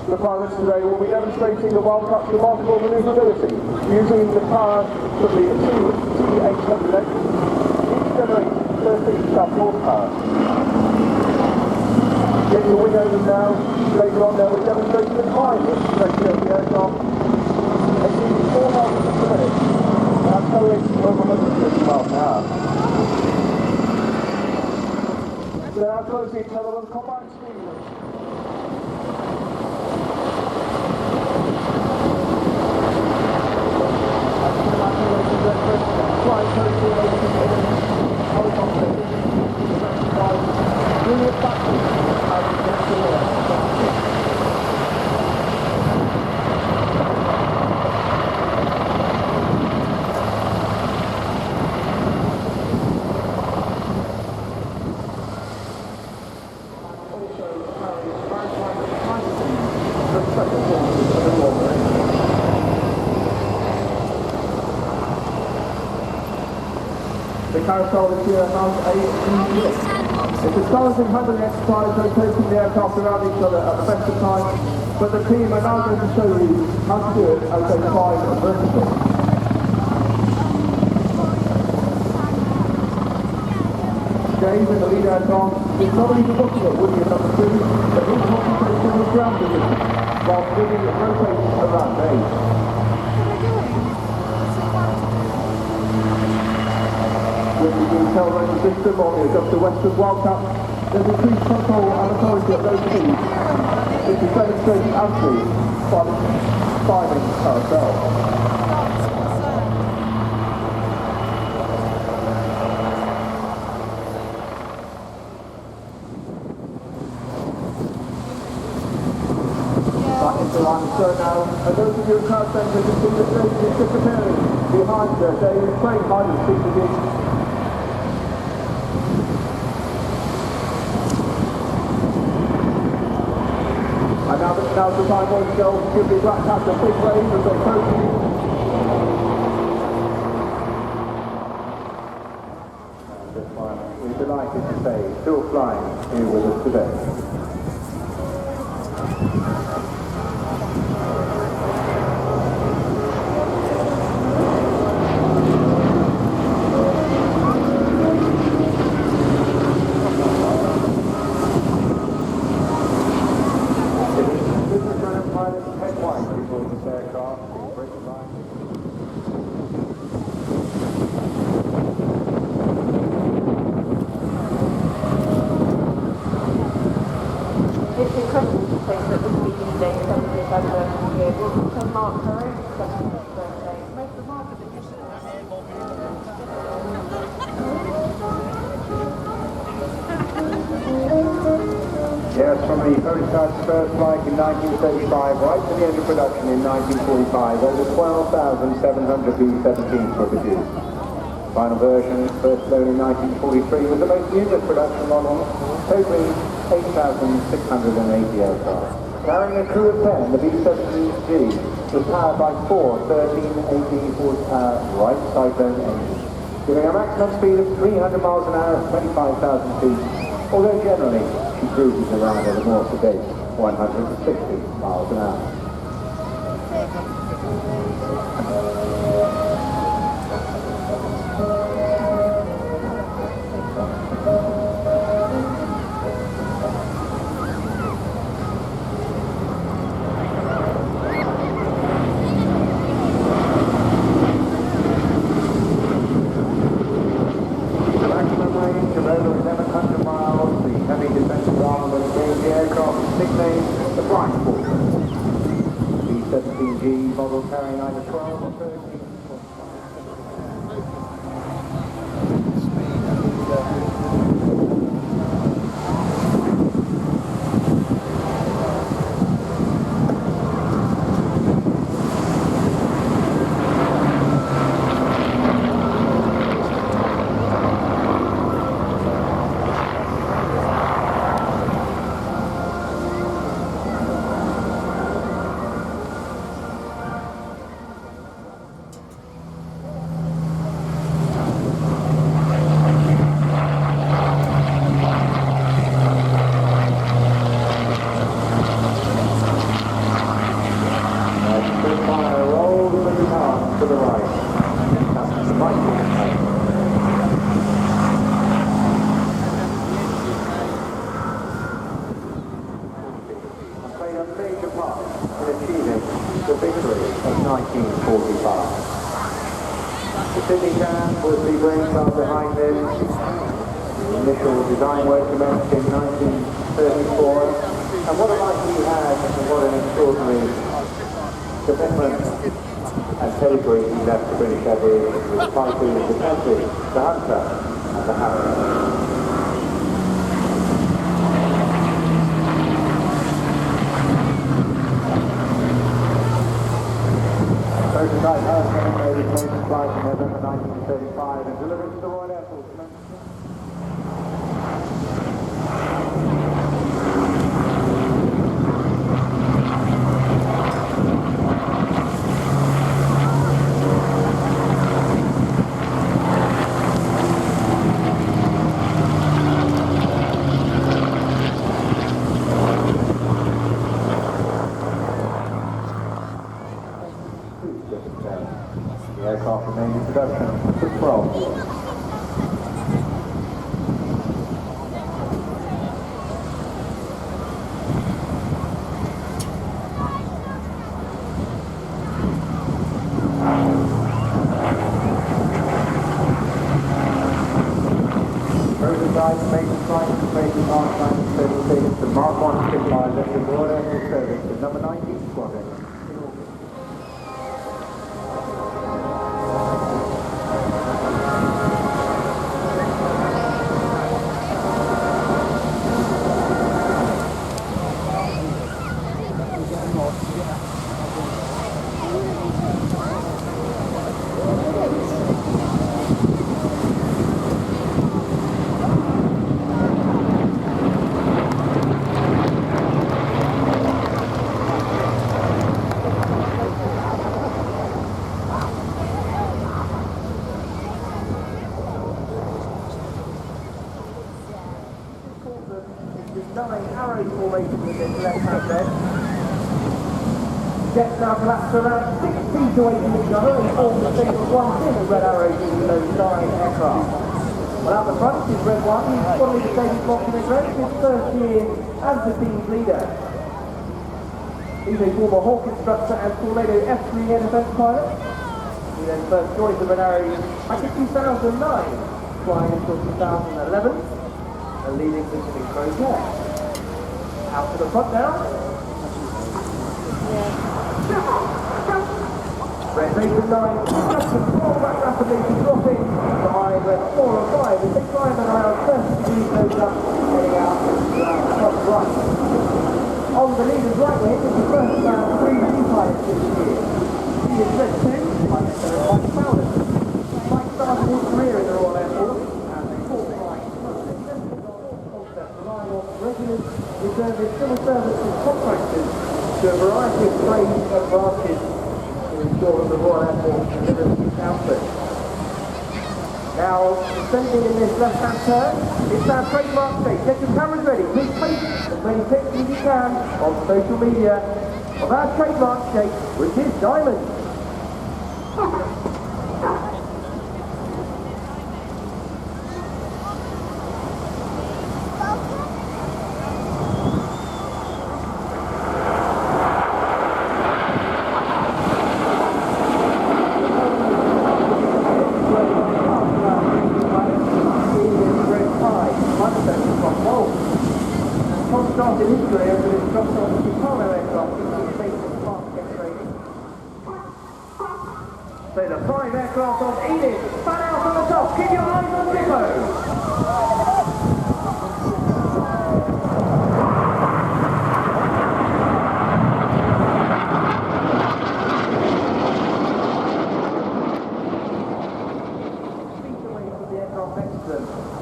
The pilots today will be demonstrating the Wildcat's remarkable manoeuvrability using the power of the two T800X, each generating 13 staff horsepower. Getting the wing over now, later on they'll be demonstrating the climb ratio of the aircraft, exceeding 4,000 per minute, and accelerating over 150 miles an hour. So now closing each other with combined speed. Flying closely over the helicopter, really a factory as it gets to the The carousel is here has it's astonishing how many exercise rotating the aircraft around each other at the best of times, but the team are now going to show you how to do it as they fly vertically. Dave in the lead aircraft is not even looking at Woody at number 2, but he's concentrating on the ground position while Woody rotates around Dave. With the tailrotor system on the Augusta Western Wildcat, there's increased control and authority at low speed. This is demonstrated amply by the climbing carousel. Back into line of show now, and those of you in crowd centre can see the stage is disappearing behind Dave is playing hide and seek again. Now's the time boys and girls to give the Black Cats a big wave as they approach you. We're delighted to say, still flying here with us today. It's incredible to think that this meeting today is celebrating his anniversary year. We'll also mark her own 70th birthday. Most remarkable Yes, from the prototype's first flight in 1935 right to the end of production in 1945, over 12,700 B-17s were produced. Final version, first flown in 1943, was the most numerous production model, totaling 8,680 aircraft. Carrying a crew of 10, the B-17G was powered by four 1380 horsepower Wright Cyclone engines, giving a maximum speed of 300 miles an hour at 25,000 feet, although generally she cruises around at a more sedate 160 miles an hour. B-17G model carrying either 12 or 13. a major part in achieving the victory of 1945. The Sydney Jam was the brainchild behind this. The initial design work commenced in 1934, and what a life he had, and what an extraordinary commitment and pedigree he left to British Aviation with the Typhoon, the Tempest, the Hunter, and the Harrier. Prototype Hurricane made its maiden flight in November 1935 and delivered to the Royal Air Force. The aircraft remained in production for 12 years. Prototype maiden flight in space in March 1936, the Mark 1 Spitfire left the Royal Air Force Service to number 19 Squadron. Arrow formation with this left-hand bed. Jets now collapse around 6 feet away from each other and form the shape of one fin of red arrows into those 9 aircraft. Well, out the front is Red 1, he's squadron leader David Vulcan his first year as the team's leader. He's a former Hawk instructor and Tornado F3 air defense pilot. He then first joined the Red Arrows back in 2009, flying until 2011, and leading the Pacific Coast Air. Out to the front now. Red 8 and 9 just to fall back rapidly to dropping behind Red 4 and 5 as they climb at around 30 degrees nose up, heading out around the front right. On the leader's right wing is the first of our 3 new pilots this year. He is Red 2, Pilot Mike Fowler. Mike started his career in the Royal Air Force as a full-flight concept relying on regulars, reservists, civil servants and contractors to a variety of trades and branches to ensure that the Royal Air Force delivers its output. Now, descending in this left-hand turn, it's our trademark shape. Get your cameras ready. Please take as many pictures as you can on social media of our trademark shape, which is diamond. Started his career with his dropped on the Apollo aircraft in the space and fast jet training. So the 5 aircraft on Edith, fan out on the top, keep your eyes on Zippo!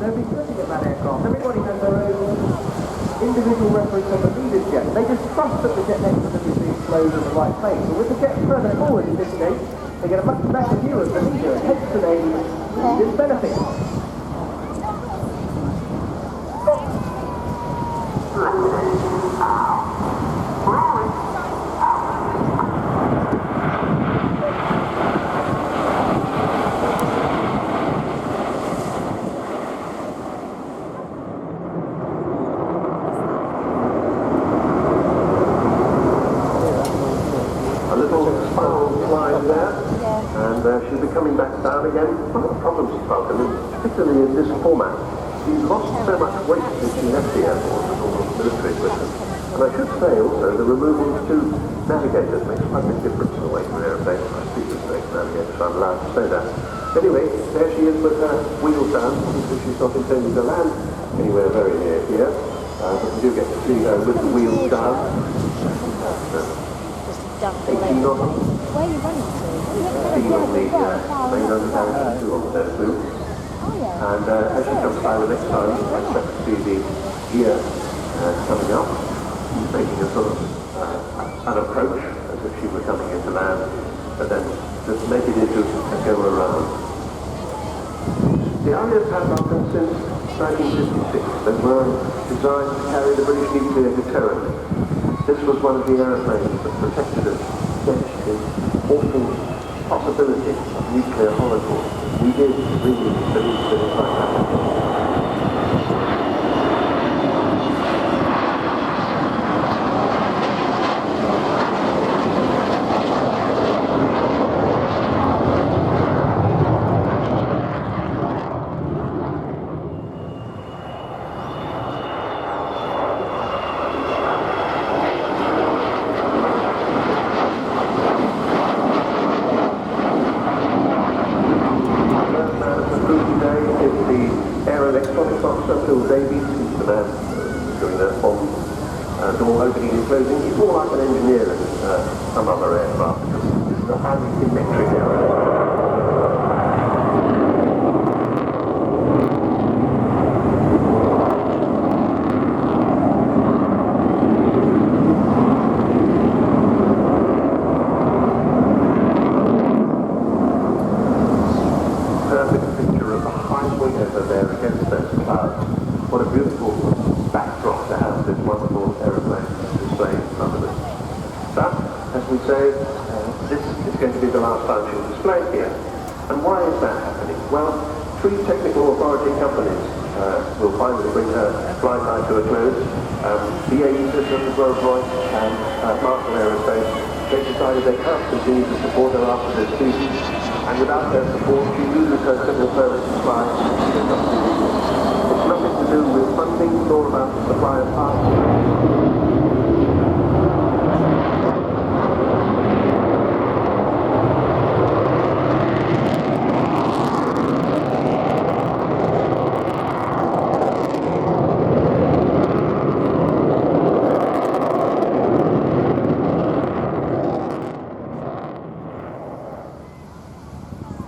They'll be looking at that aircraft. Everybody has their own individual reference on the leader's jet. They just trust that the jet next to them is being slowed in the right place. But with the jet further forward in this case, they get a much better view of the leader, hence the name leader's benefit. and she'll be coming back down again. One of the problems with Vulcan, particularly in this format, she lost so much weight since she left the airport with all the military equipment. And I should say also, the removal of two navigators makes quite a big difference in the weight of an aeroplane. I speak as an ex-navigator, so I'm allowed to say that. Anyway, there she is with her wheels down. Obviously she's not intending to land anywhere very near here, but we do get to see her with the wheels down. Just 18 knots. Where are you running to? Speed on the main undercarriage, 2 on the third boot. And as she comes by the next time, I expect to see the gear coming up. She's making a sort of an approach as if she were coming into land, but then just making it to go around. The Army has had Vulcan since 1956. They were designed to carry the British nuclear deterrent. This was one of the aeroplanes that protected us against the awful possibility of nuclear holocaust. We did really believe that it might happen. Door opening and closing. It's more like an engineer than some other aircraft. It's a highly symmetric aircraft. Perfect picture of the highway over there against those clouds. What a beautiful backdrop to have this wonderful aeroplane displaying in front of us. But, as we say, this is going to be the last time she'll display here. And why is that happening? Well, 3 technical authority companies will finally bring her flight line to a close. BAE Systems, Rolls-Royce and Marshall Aerospace, they decided they can't continue to support her after this season. And without their support, she loses her civil service supply. It's nothing to do with funding, nor about the supply of parts.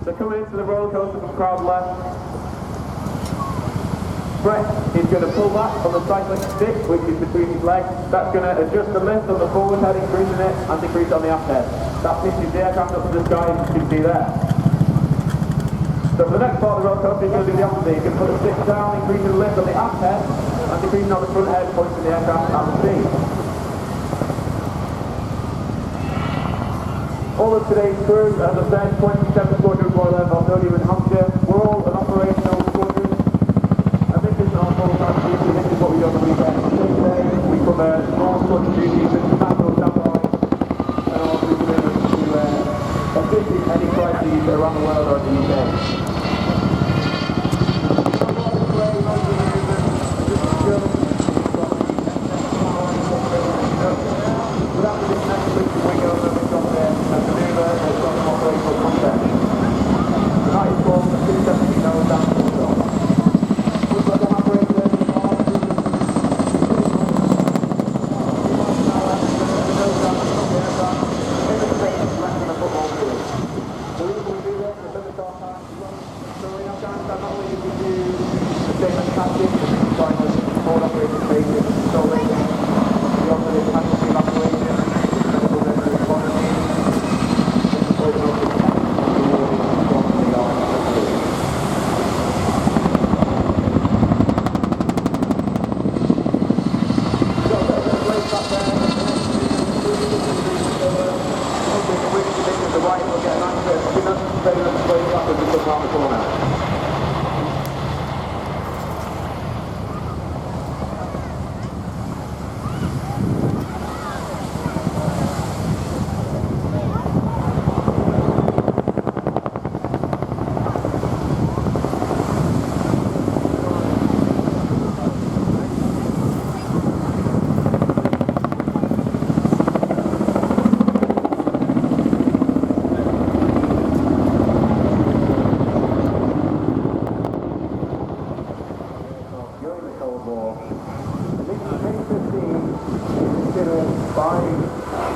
So coming into the roller coaster from crowd left, Brett is going to pull back on the cycling stick, which is between his legs. That's going to adjust the lift on the forward head, increasing it, and decrease on the aft head. That pitches the aircraft up to the sky, as you can see there. So for the next part of the roller coaster, he's going to do the opposite. He's going to put the stick down, increasing the lift on the aft head, and decreasing on the front head, pointing the aircraft at the speed. All of today's crew, as I said, 27 Squadron Royal Air Force, in Hampshire, we're all an operational squadron, and this isn't our full-time duty, this is what we do on the weekend. Today, we cover small squadron duties and national standby, and also we to assist in any crises around the world or in the UK. Without the necessary to wing over, we've got there and maneuver, we've got an operational concept. Tonight is called the 270 hours down to the top. We've got the operator in the car,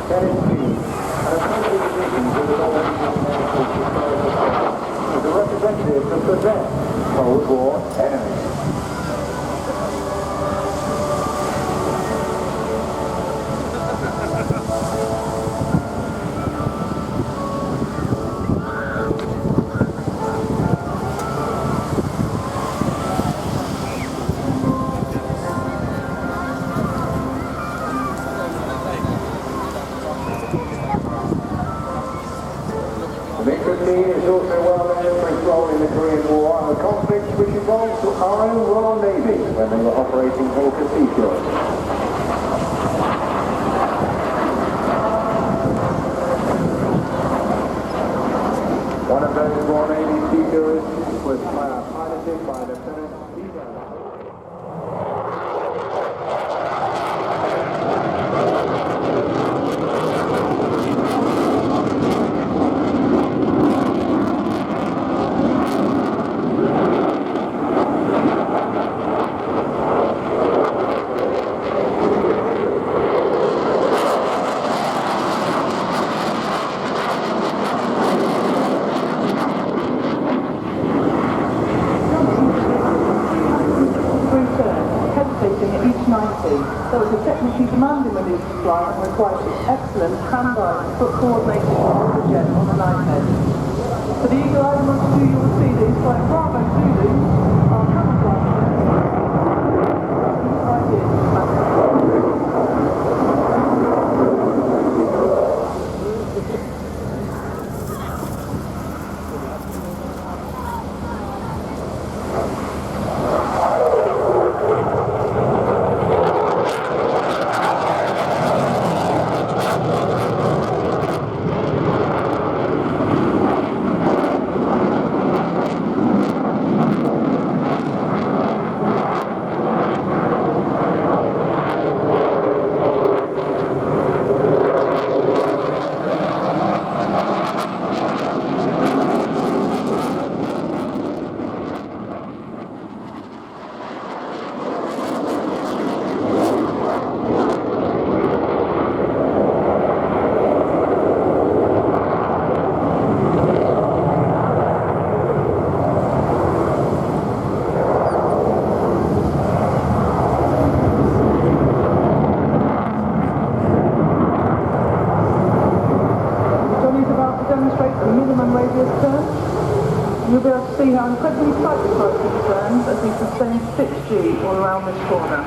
10 in speed, and associated editions of the Norwegian Airforce historical center as a representative of the then Cold War enemy. Is also well known for its role in the Korean War and the conflict which involved our own Royal Navy when they were operating Vulcan XH558. One of those Royal Navy seagoers was piloted by Lieutenant So it's a technically demanding maneuver to fly and requires excellent hand-eye foot coordination with the jet on the night edge. For the eagle-eyed amongst you, you will see that he's flying Bravo Zulu, our camouflage You'll be able to see how incredibly tight the approach turns as we sustain 6G all around this corner.